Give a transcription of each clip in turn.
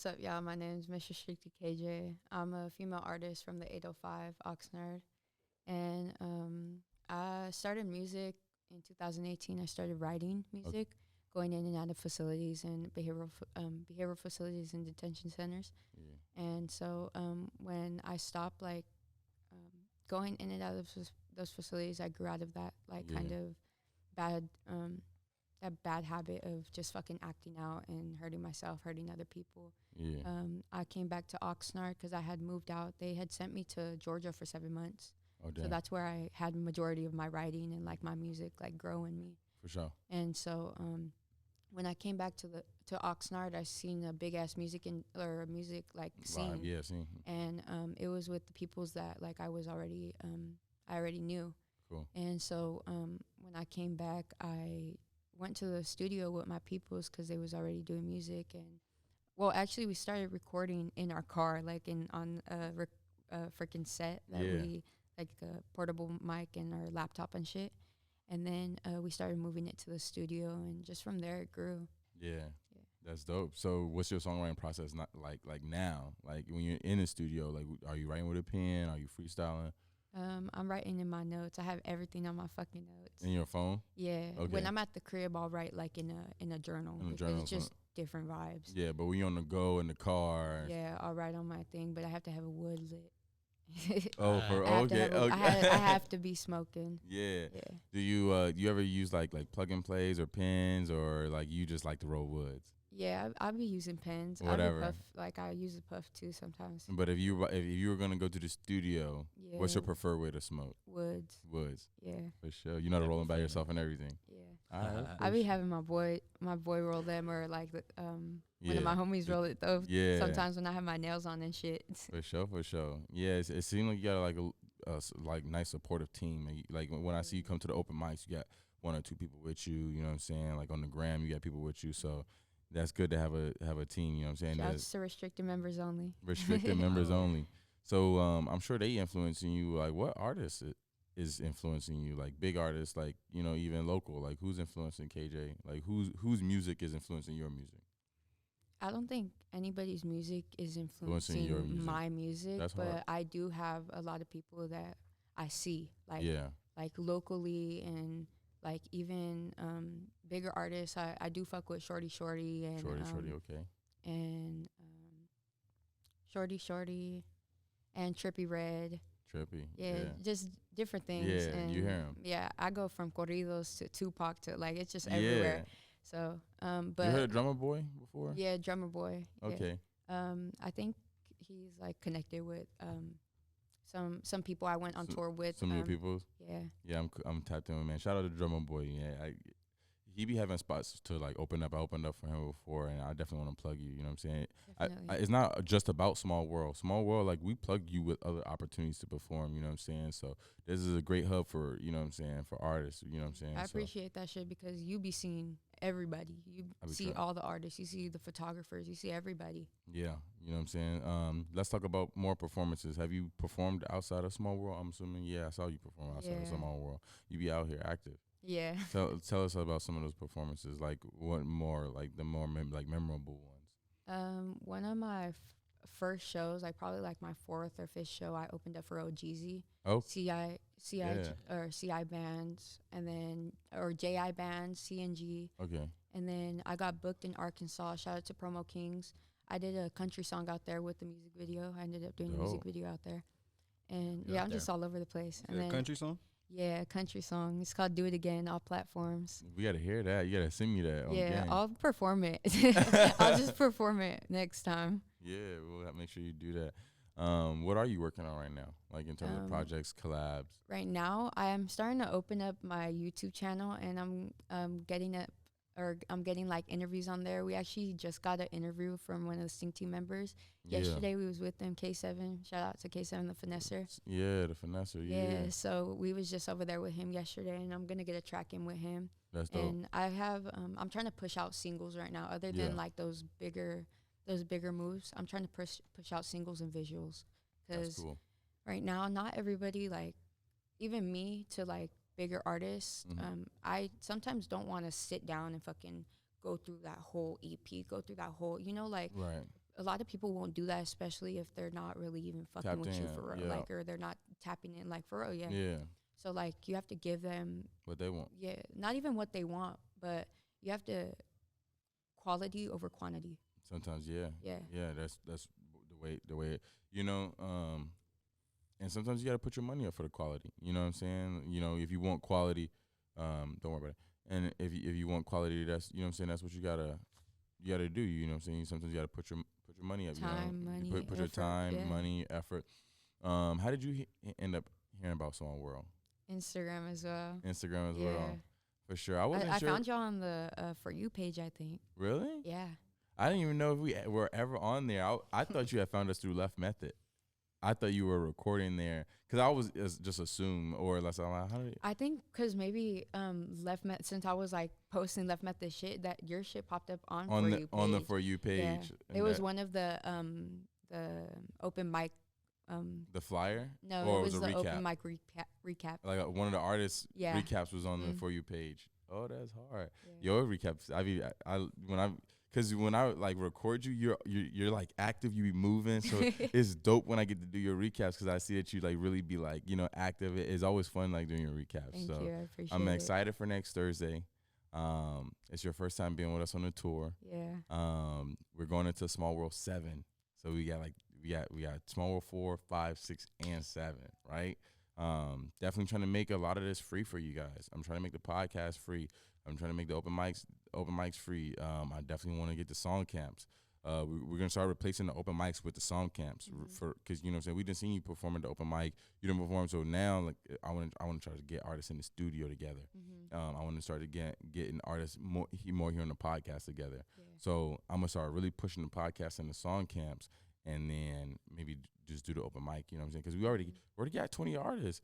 up, y'all? My name is MsRestrictedKJ. I'm a female artist from the 805 Oxnard, and I started music in 2018. I started writing music, going in and out of facilities and behavioral facilities and detention centers. Yeah. And so when I stopped going in and out of those facilities, I grew out of that kind of bad that bad habit of just fucking acting out and hurting myself, hurting other people. Yeah. I came back to Oxnard because I had moved out. They had sent me to Georgia for 7 months. Oh, damn. So that's where I had the majority of my writing and my music grow in me. For sure. And so when I came back to Oxnard, I seen a big ass music scene. Yeah, scene. And it was with the peoples that I already knew. Cool. And so when I came back, I went to the studio with my peoples because they was already doing music. And actually we started recording in our car, on a freaking set that we a portable mic and our laptop and shit. And then we started moving it to the studio, and just from there it grew. Yeah. That's dope. So what's your songwriting process not like now? Like when you're in the studio, are you writing with a pen? Are you freestyling? I'm writing in my notes. I have everything on my fucking notes. In your phone? Yeah. Okay. When I'm at the crib, I'll write in a journal. It's just different vibes. Yeah, but when you're on the go in the car. Yeah, I'll write on my thing, but I have to have a wood lit. I have to be smoking. Yeah. Do you ever use plug and plays or pens, or you just like to roll woods? Yeah, I'll be using pens. Whatever. I use a puff too sometimes. But if you were gonna go to the studio, what's your preferred way to smoke? Woods. Yeah. For sure. You know to roll them by yourself and everything. Yeah. I be having my boy roll them, or one of my homies roll it though. Yeah. Sometimes when I have my nails on and shit. For sure. Yeah, it seems like you got a nice supportive team. When I see you come to the open mics, you got 1 or 2 people with you. You know what I'm saying? On the gram, you got people with you. So that's good to have a team. You know what I'm saying? That's to restricted members only. Restricted members only. So I'm sure they influencing you. What artist is influencing you? Big artists, even local. Who's influencing KJ? Whose music is influencing your music? I don't think anybody's music is influencing your music. My music, That's but hard. I do have a lot of people that I see, locally, and even bigger artists. I do fuck with Shorty and okay. And Shorty and Trippy Red. Yeah, just different things. Yeah, and you hear him. Yeah, I go from corridos to Tupac to it's just everywhere. So, but you heard of Drummer Boy before? Yeah, Drummer Boy. Okay. Yeah. I think he's connected with some people I went on tour with. Some new people. Yeah. Yeah, I'm tapped in with, man. Shout out to Drummer Boy. Yeah, he be having spots to open up. I opened up for him before, and I definitely want to plug you. You know what I'm saying? It's not just about Small World. Small World, we plug you with other opportunities to perform. You know what I'm saying? So this is a great hub for, you know what I'm saying, for artists. You know what I'm saying? I appreciate that shit, because you be seeing everybody. You see all the artists. You see the photographers. You see everybody. Yeah, you know what I'm saying? Let's talk about more performances. Have you performed outside of Small World? I'm assuming, yeah, I saw you perform outside of Small World. You be out here active. Yeah. Tell us about some of those performances. What more, the more memorable ones. One of my first shows, probably my 4th or 5th show, I opened up for OGZ. Oh. CI bands, and then JI bands, CNG. Okay. And then I got booked in Arkansas. Shout out to Promo Kings. I did a country song out there with the music video. I ended up doing a music video out there. And I'm just all over the place. And then country song? Yeah, country song. It's called Do It Again, all platforms. We got to hear that. You got to send me that. Yeah, I'll perform it. I'll just perform it next time. Yeah, we'll have to make sure you do that. What are you working on right now? In terms of projects, collabs? Right now, I am starting to open up my YouTube channel, and I'm getting interviews on there. We actually just got an interview from one of the Sting Team members. Yesterday we was with them, K7. Shout out to K7, the Finesser. Yeah, the Finesser, yeah. So we was just over there with him yesterday, and I'm going to get a track in with him. That's dope. And I have, I'm trying to push out singles right now, other than those bigger moves. I'm trying to push out singles and visuals. Because right now, not everybody, even me, to bigger artists, I sometimes don't want to sit down and fucking go through that whole EP, go through that whole, right. a lot of people won't do that, especially if they're not really even fucking Tapped with you in, for real, yeah. like, or they're not tapping in like for real, yeah. Yeah. So like you have to give them What they want. yeah, not even what they want, but you have to quality over quantity. Sometimes, yeah. Yeah. Yeah, that's the way you know, and sometimes you got to put your money up for the quality. You know what I'm saying? You know, if you want quality, don't worry about it. And if you want quality, that's, you know what I'm saying, that's what you got to do, you know what I'm saying? Sometimes you got to put your money up, Time, you know. money, Put your effort, time, yeah. money, effort. How did you end up hearing about Small World? Instagram as well. Instagram as Yeah. well. For sure. I wasn't I sure. found y'all on the For You page, I think. Really? Yeah. I didn't even know if we were ever on there. I thought you had found us through Left Method. I thought you were recording there because I was just assume, or unless I'm like, how did I think because maybe Left Method, since I was like posting Left Method shit, that your shit popped up on For You page. On the For You page. Yeah. It was one of the open mic. The flyer? No, or it was a the recap? open mic recap. Like one of the artists' Yeah. recaps was on the Mhm. For You page. Oh, that's hard. Yeah. Your recaps. Because when I like record you, you're like active. You be moving, so it's dope when I get to do your recaps because I see that you like really be like, you know, active. It's always fun like doing your recaps. Thank so you, I appreciate I'm it. excited for next Thursday. It's your first time being with us on the tour. Yeah. We're going into Small World 7, so we got Small World 4, 5, 6, and 7, right? Definitely trying to make a lot of this free for you guys. I'm trying to make the podcast free. I'm trying to make the open mics free. I definitely want to get the song camps. We're gonna start replacing the open mics with the song camps because you know what I'm saying. We didn't see you perform at the open mic. You didn't perform, so now like I want to try to get artists in the studio together. I want to start to getting artists more here on the podcast together. Yeah. So I'm gonna start really pushing the podcast and the song camps, and then maybe just do the open mic. You know what I'm saying? Because we already got 20 artists.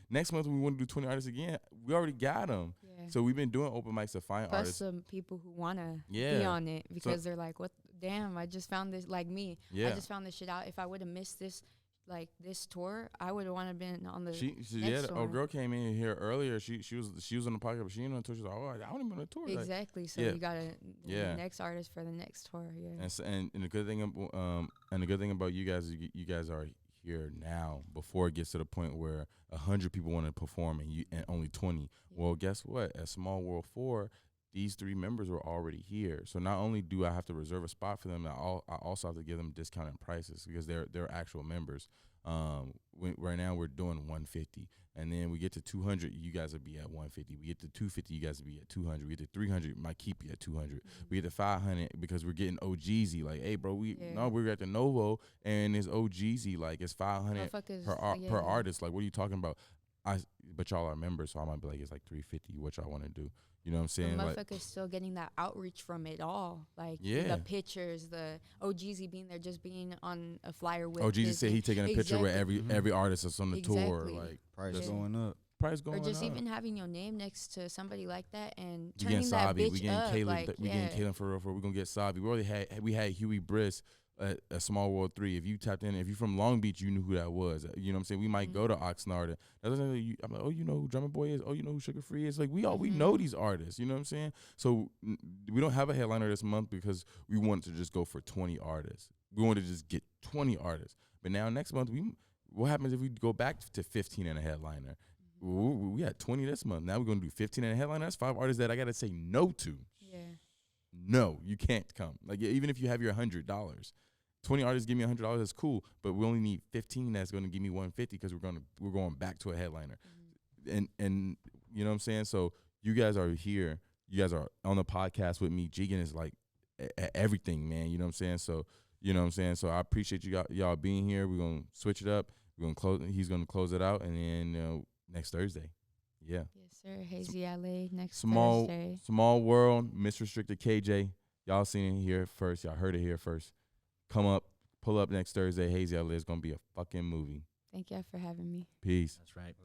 Next month we want to do 20 artists again. We already got them. Yeah. So we've been doing open mics to find Plus artists. some people who want to Yeah. be on it because they're like, what, damn, I just found this, like me. Yeah. I just found this shit out. If I would have missed this, like this tour, I would have wanted to been on the next tour. Oh, girl came in here earlier. She was on the podcast, but she ain't on the tour. She's like, oh, I don't even on the tour. Exactly. So yeah. you gotta Yeah. the next artist for the next tour. Yeah. And the good thing about you guys is you guys are here now before it gets to the point where 100 people want to perform and only 20. Well, guess what? At Small World 4, these 3 members were already here. So not only do I have to reserve a spot for them, I also have to give them discounted prices because they're actual members. Right now we're doing 150, and then we get to 200, you guys will be at 150. We get to 250, you guys will be at 200. We get to 300, might keep you at 200. We get to 500 because we're getting OGZ. Like, hey, bro, we're at the Novo, and it's OGZ. Like, it's 500 per artist. Like, what are you talking about? But y'all are members, so I might be like, it's like 350. What y'all want to do? You know what I'm saying? The motherfucker's still getting that outreach from it all. Like the pictures, the OGZ being there, just being on a flyer with OGZ said he taking a picture with every artist that's on the tour. Like, price going up. Price going up. Or just even having your name next to somebody like that and we turning that bitch we getting up. Caleb, we getting Caleb for real. We're going to get Sabi. We had Huey Briss at Small World 3. If you tapped in, if you're from Long Beach, you knew who that was. You know what I'm saying? We might go to Oxnard. I'm like, oh, you know who Drummer Boy is? Oh, you know who Sugar Free is? Like, we know these artists. You know what I'm saying? So we don't have a headliner this month because we wanted to just go for 20 artists. We wanted to just get 20 artists. But now next month, what happens if we go back to 15 and a headliner? We had 20 this month. Now we're going to do 15 and a headliner. That's 5 artists that I got to say no to. Yeah. No, you can't come. Like, even if you have your $100, 20 artists give me $100. That's cool, but we only need 15 that's going to give me 150 because we're going back to a headliner, and you know what I'm saying. So you guys are here. You guys are on the podcast with me. Jigen is like everything, man. You know what I'm saying. So you know what I'm saying. So I appreciate y'all being here. We're gonna switch it up. We're gonna close. He's gonna close it out, and then next Thursday. Yeah. Yes, sir. Hazy LA next Small Thursday. Small World, MsRestrictedKJ. Y'all seen it here first. Y'all heard it here first. Pull up next Thursday. Hazy LA is gonna be a fucking movie. Thank y'all for having me. Peace. That's right.